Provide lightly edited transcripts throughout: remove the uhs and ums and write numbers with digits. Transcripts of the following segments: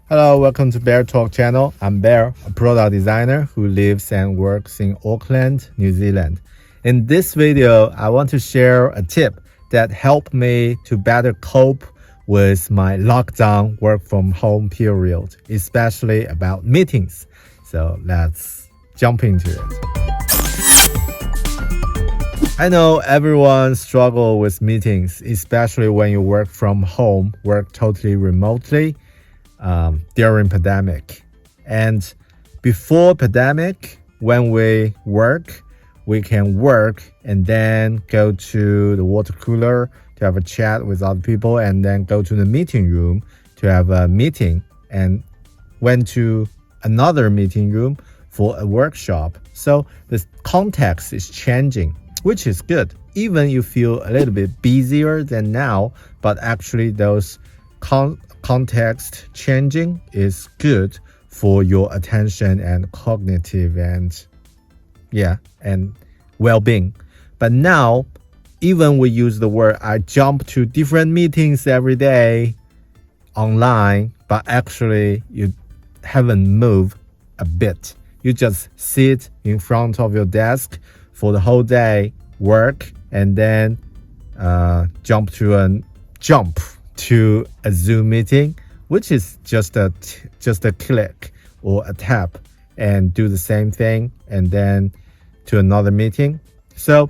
Hello, welcome to Bear Talk channel. I'm Bear, a product designer who lives and works in Auckland, New Zealand. In this video, I want to share a tip that helped me to better cope with my lockdown work from home period, especially about meetings. So let's jump into it. I know everyone struggles with meetings, especially when you work from home, work totally remotely. During pandemic, and before pandemic, when we can work and then go to the water cooler to have a chat with other people, and then go to the meeting room to have a meeting, and went to another meeting room for a workshop. So the context is changing, which is good. Even you feel a little bit busier than now, but actually those context changing is good for your attention and cognitive and well-being. But now, even we use the word, I jump to different meetings every day online, but actually you haven't moved a bit. You just sit in front of your desk for the whole day, work, and then jump to a Zoom meeting, which is just a click or a tap, and do the same thing, and then to another meeting. So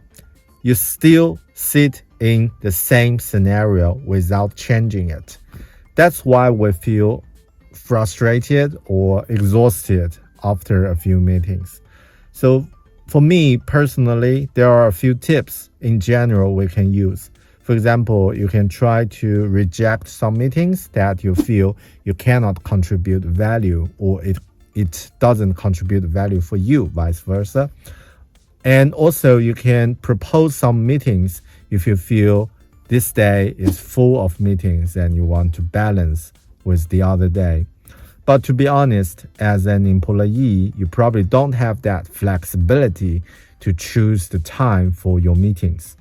you still sit in the same scenario without changing it. That's why we feel frustrated or exhausted after a few meetings. So for me personally, there are a few tips in general we can use. For example, you can try to reject some meetings that you feel you cannot contribute value, or it doesn't contribute value for you, vice versa. And also you can propose some meetings if you feel this day is full of meetings and you want to balance with the other day. But to be honest, as an employee, you probably don't have that flexibility to choose the time for your meetings.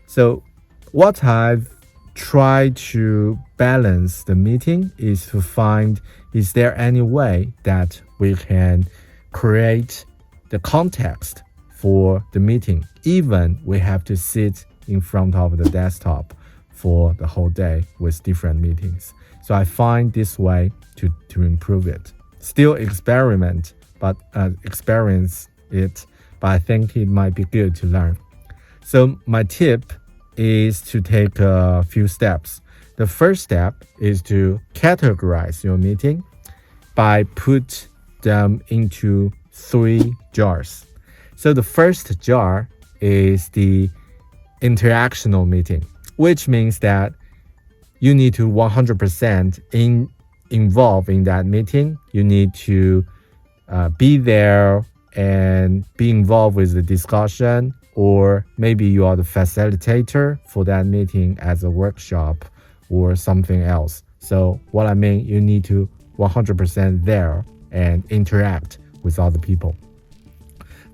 So what I've tried to balance the meeting is to find, is there any way that we can create the context for the meeting, even we have to sit in front of the desktop for the whole day with different meetings. So I find this way to improve it. Still experience it, but I think it might be good to learn. So my tip is to take a few steps. The first step is to categorize your meeting by put them into 3 jars. So the first jar is the interactional meeting, which means that you need to 100% involve in that meeting. You need to be there and be involved with the discussion, or maybe you are the facilitator for that meeting as a workshop or something else. So what I mean, you need to 100% there and interact with other people.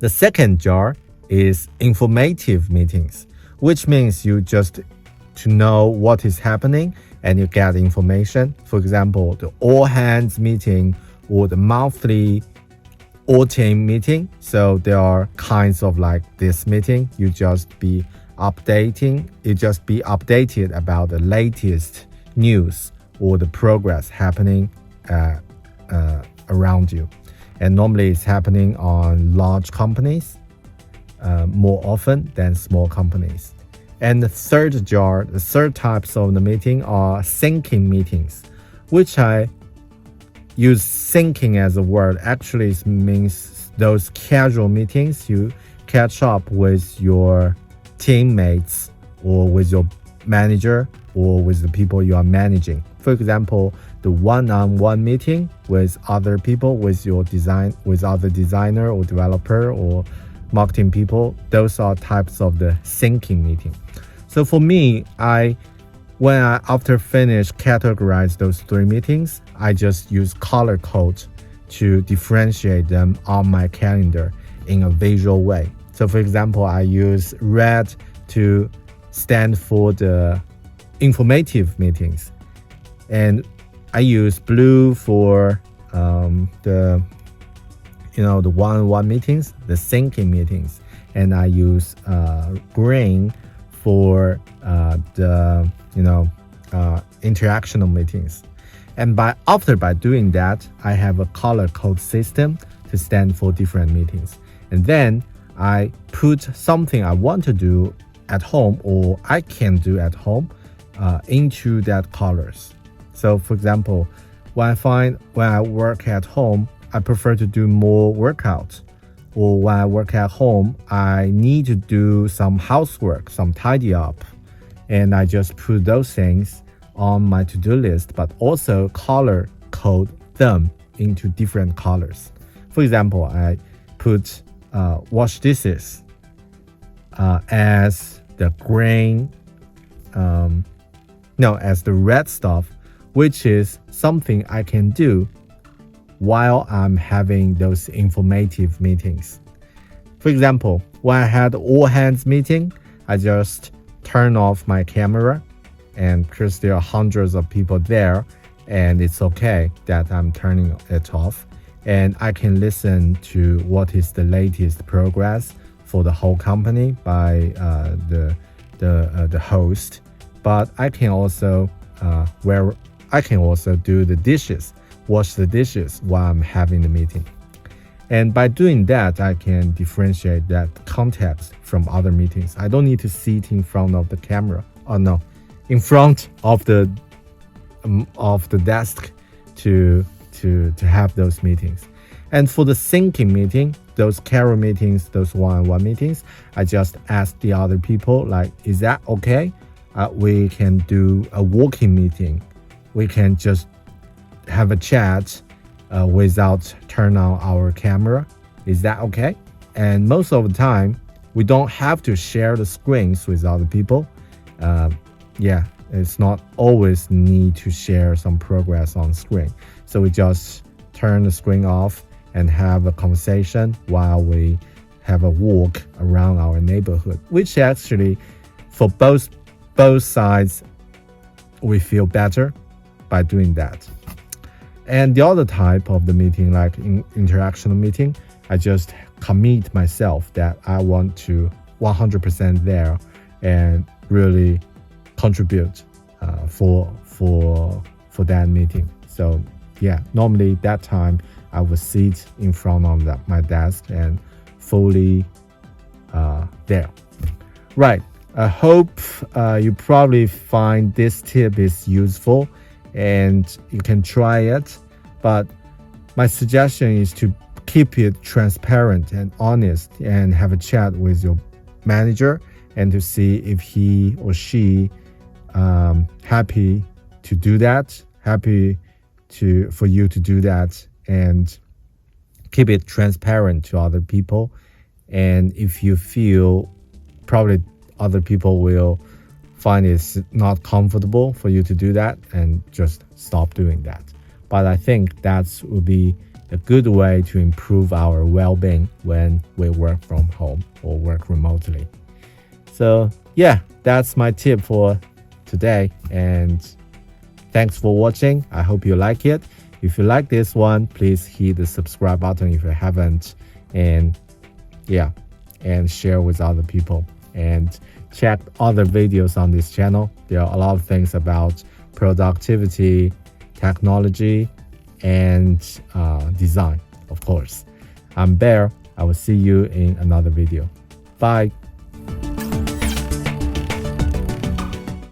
The second jar is informative meetings, which means you just to know what is happening and you get information. For example, the all hands meeting or the monthly all team meeting. So there are kinds of like this meeting. You just be updated about the latest news or the progress happening around you. And normally it's happening on large companies more often than small companies. And the third types of the meeting are syncing meetings, which I use syncing as a word. Actually, it means those casual meetings you catch up with your teammates or with your manager or with the people you are managing. For example, the one-on-one meeting with other people, with other designer or developer or marketing people. Those are types of the syncing meeting. So for me, after finish categorize those 3 meetings, I just use color code to differentiate them on my calendar in a visual way. So for example, I use red to stand for the informative meetings, and I use blue for the one-on-one meetings, the syncing meetings, and I use green for the interactional meetings. And by doing that, I have a color code system to stand for different meetings. And then I put something I want to do at home or I can do at home into that colors. So for example, when I work at home, I prefer to do more workouts. Or when I work at home, I need to do some housework, some tidy up. And I just put those things on my to-do list, but also color code them into different colors. For example, I put wash dishes as the green, as the red stuff, which is something I can do while I'm having those informative meetings. For example, when I had all hands meeting, I just turn off my camera, and because there are hundreds of people there, and it's okay that I'm turning it off, and I can listen to what is the latest progress for the whole company by the host. But I can also do the dishes, wash the dishes while I'm having the meeting. And by doing that, I can differentiate that context from other meetings. I don't need to sit in front of the camera. In front of the desk to have those meetings. And for the syncing meeting, those carol meetings, those one-on-one meetings, I just ask the other people, like, is that okay? We can do a walking meeting. We can just have a chat without turn on our camera. Is that okay? And most of the time, we don't have to share the screens with other people. It's not always need to share some progress on screen. So we just turn the screen off and have a conversation while we have a walk around our neighborhood, which actually for both sides, we feel better by doing that. And the other type of the meeting, like in interactional meeting, I just commit myself that I want to 100% there and really contribute for that meeting. So normally that time I would sit in front of my desk and fully there. Right. I hope you probably find this tip is useful and you can try it. But my suggestion is to keep it transparent and honest and have a chat with your manager and to see if he or she happy to do that, for you to do that, and keep it transparent to other people. And if you feel probably other people will find it's not comfortable for you to do that, and just stop doing that. But I think that would be a good way to improve our well-being when we work from home or work remotely. So that's my tip for today, and thanks for watching. I hope you like it. If you like this one, please hit the subscribe button if you haven't, and share with other people, and check other videos on this channel. There are a lot of things about productivity, technology, and design, of course. I'm Bear. I will see you in another video. Bye.